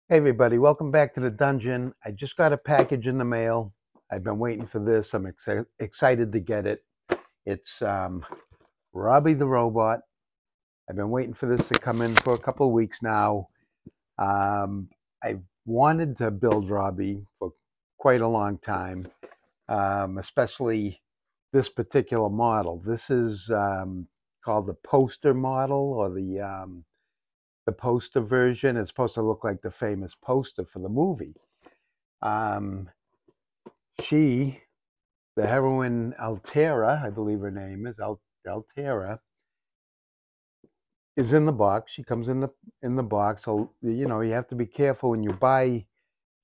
Hey everybody, welcome back to the dungeon. I just got a package in the mail. I've been waiting for this. I'm excited to get it. It's Robby the robot. I've been waiting for this to come in for a couple of weeks now. I've wanted to build Robby for quite a long time, especially this particular model. This is called the poster model or the poster version. It's supposed to look like the famous poster for the movie. Um, she, the heroine Altaira, I believe her name is Altaira, is in the box. She comes in the box. So you have to be careful when you buy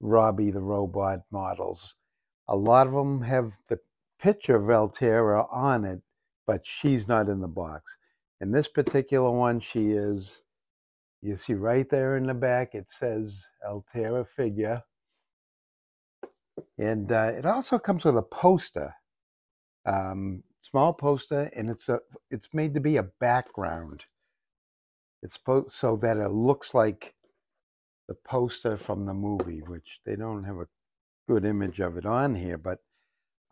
Robby the robot models. A lot of them have the picture of Altaira on it, but she's not in the box. In this particular one, she is. You see right there in the back, it says Altaira figure. And it also comes with a poster, small poster, and it's made to be a background. It's so that it looks like the poster from the movie, which they don't have a good image of it on here. But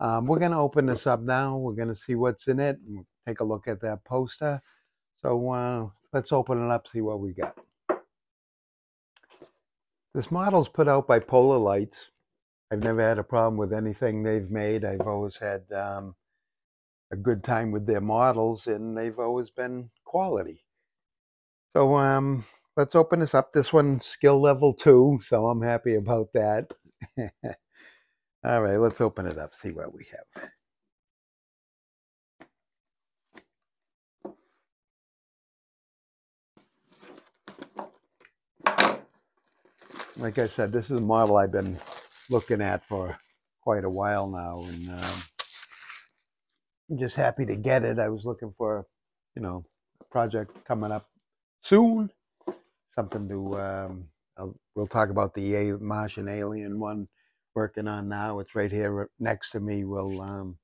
we're going to open this up now. We're going to see what's in it and take a look at that poster. So let's open it up, see what we got. This model's put out by Polar Lights. I've never had a problem with anything they've made. I've always had a good time with their models, and they've always been quality. So let's open this up. This one's skill level 2, so I'm happy about that. All right, let's open it up, see what we have. Like I said, this is a model I've been looking at for quite a while now, and I'm just happy to get it. I was looking for, a project coming up soon, something to. We'll talk about the Martian alien one working on now. It's right here next to me. We'll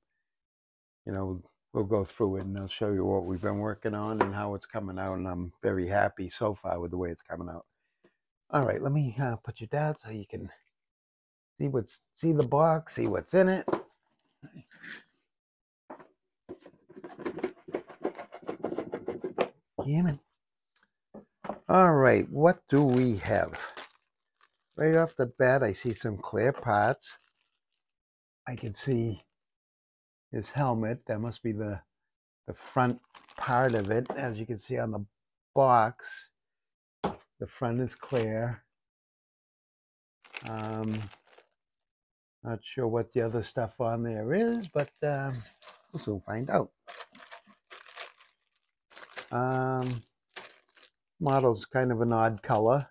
go through it and I'll show you what we've been working on and how it's coming out. And I'm very happy so far with the way it's coming out. All right, let me put you down so you can see the box, see what's in it. Damn it. All right, what do we have? Right off the bat, I see some clear parts. I can see his helmet. That must be the front part of it. As you can see on the box, the front is clear. Not sure what the other stuff on there is, but we'll soon find out. Model's kind of an odd color,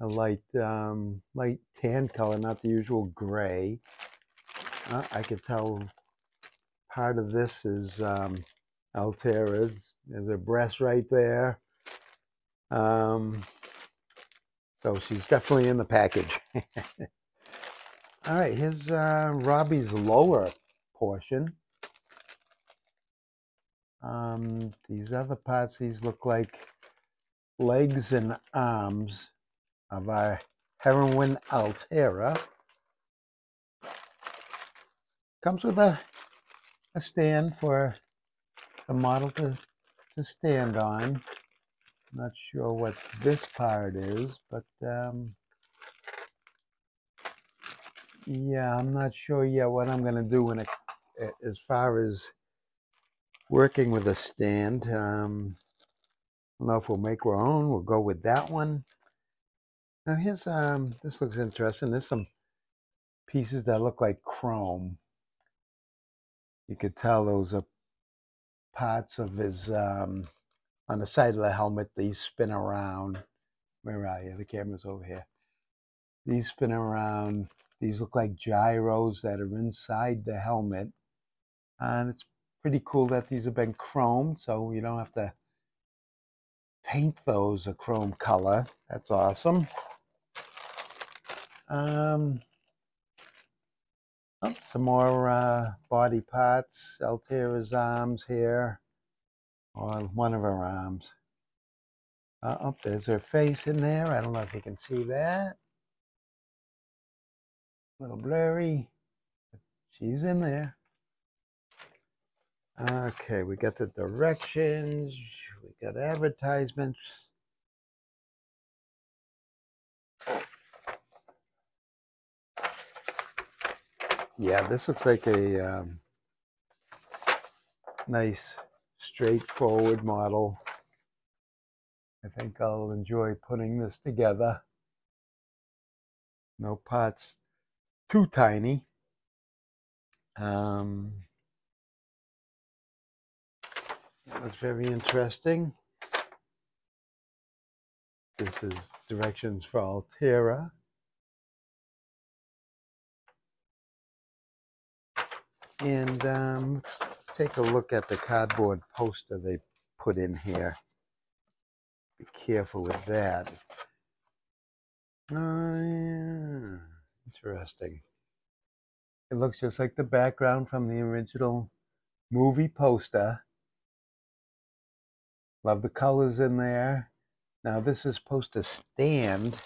a light tan color, not the usual gray. I could tell part of this is Altaira's. There's her breast right there. So she's definitely in the package. All right, here's Robby's lower portion. These other parts, these look like legs and arms of our heroine Altaira. Comes with a stand for the model to stand on. Not sure what this part is, but yeah, I'm not sure yet what I'm going to do as far as working with a stand. I don't know if we'll make our own. We'll go with that one. Now here's this looks interesting. There's some pieces that look like chrome. You could tell those are parts of his on the side of the helmet. These spin around. Where are you? The camera's over here. These spin around. These look like gyros that are inside the helmet. And it's pretty cool that these have been chromed, so you don't have to paint those a chrome color. That's awesome. Oh, some more body parts. Altaira's arms here, or one of her arms. Oh, there's her face in there. I don't know if you can see that. A little blurry. She's in there. Okay, we got the directions. We got advertisements. Yeah, this looks like a nice, straightforward model. I think I'll enjoy putting this together. No parts too tiny. That's very interesting. This is directions for Altaira. And let's take a look at the cardboard poster they put in here. Be careful with that. Yeah. Interesting. It looks just like the background from the original movie poster. Love the colors in there. Now this is supposed to stand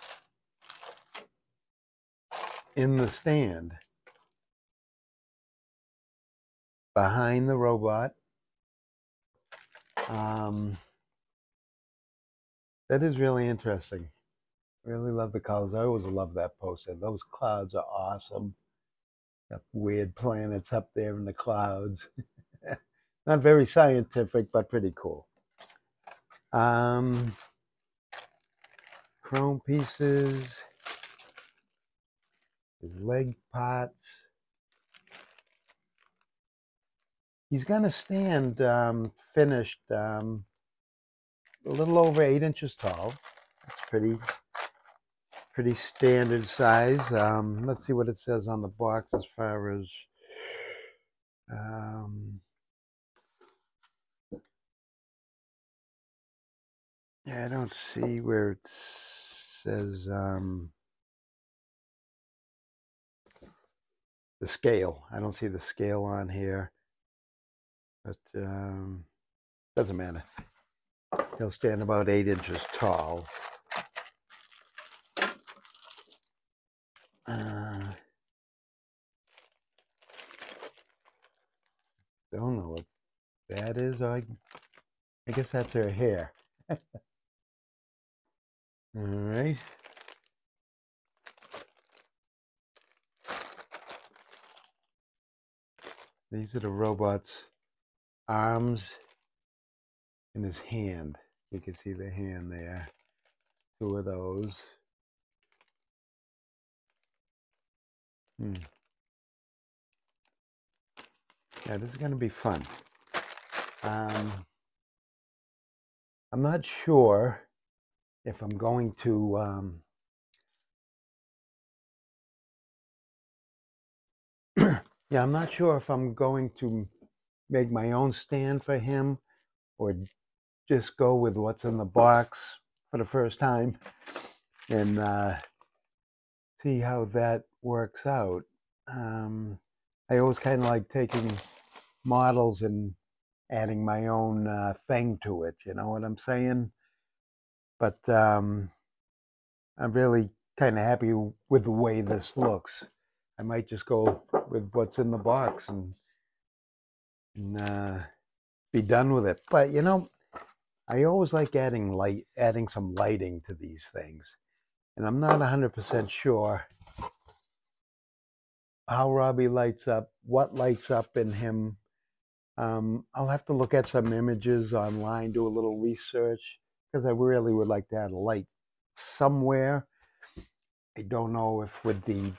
in the stand behind the robot. That is really interesting. Really love the colors. I always love that poster. Those clouds are awesome. Got weird planets up there in the clouds. Not very scientific, but pretty cool. Chrome pieces. His leg parts. He's going to stand finished a little over 8 inches tall. That's pretty standard size. Let's see what it says on the box as far as yeah, I don't see where it says the scale. I don't see the scale on here, but doesn't matter. He'll stand about 8 inches tall. Don't know what that is. I guess that's her hair. All right. These are the robot's arms and his hand. You can see the hand there. 2 of those. Yeah, this is going to be fun. I'm not sure if I'm going to yeah, I'm not sure if I'm going to make my own stand for him or just go with what's in the box for the first time and see how that works out. I always kind of like taking models and adding my own thing to it, you know what I'm saying? But I'm really kind of happy with the way this looks. I might just go with what's in the box and be done with it. But you know, I always like adding some lighting to these things. And I'm not 100% sure how Robby lights up, what lights up in him. I'll have to look at some images online, do a little research, because I really would like to add a light somewhere. I don't know if with the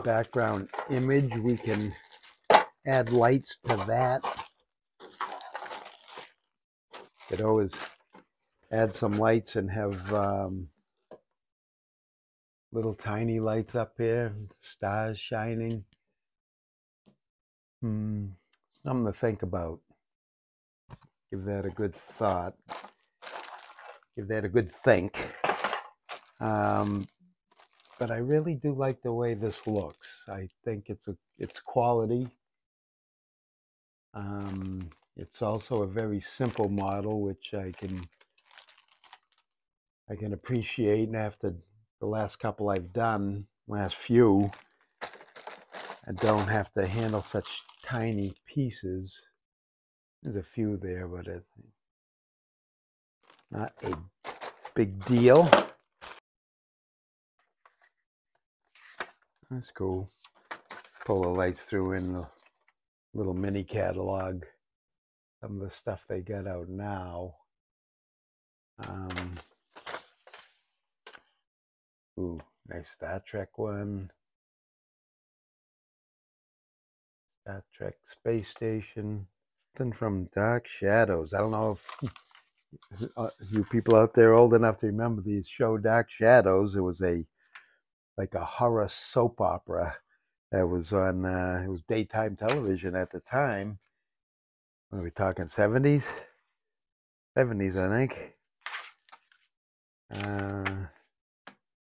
background image we can add lights to that. Could always add some lights and have little tiny lights up here, stars shining. Something to think about. Give that a good thought. Give that a good think. But I really do like the way this looks. I think it's quality. It's also a very simple model, which I can I can appreciate, and after the last couple I've done, last few, I don't have to handle such tiny pieces. There's a few there, but it's not a big deal. That's cool. Pull the lights through in the little mini catalog. Some of the stuff they got out now. Ooh, nice Star Trek one. Star Trek Space Station. Something from Dark Shadows. I don't know if you people out there old enough to remember the show Dark Shadows. It was like a horror soap opera that was on, it was daytime television at the time. What are we talking, 70s? 70s, I think.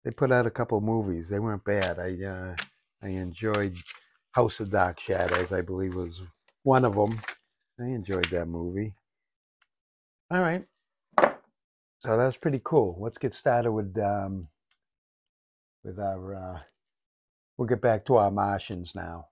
They put out a couple movies. They weren't bad. I enjoyed House of Dark Shadows, I believe was one of them. I enjoyed that movie. All right. So that was pretty cool. Let's get started with our, we'll get back to our Martians now.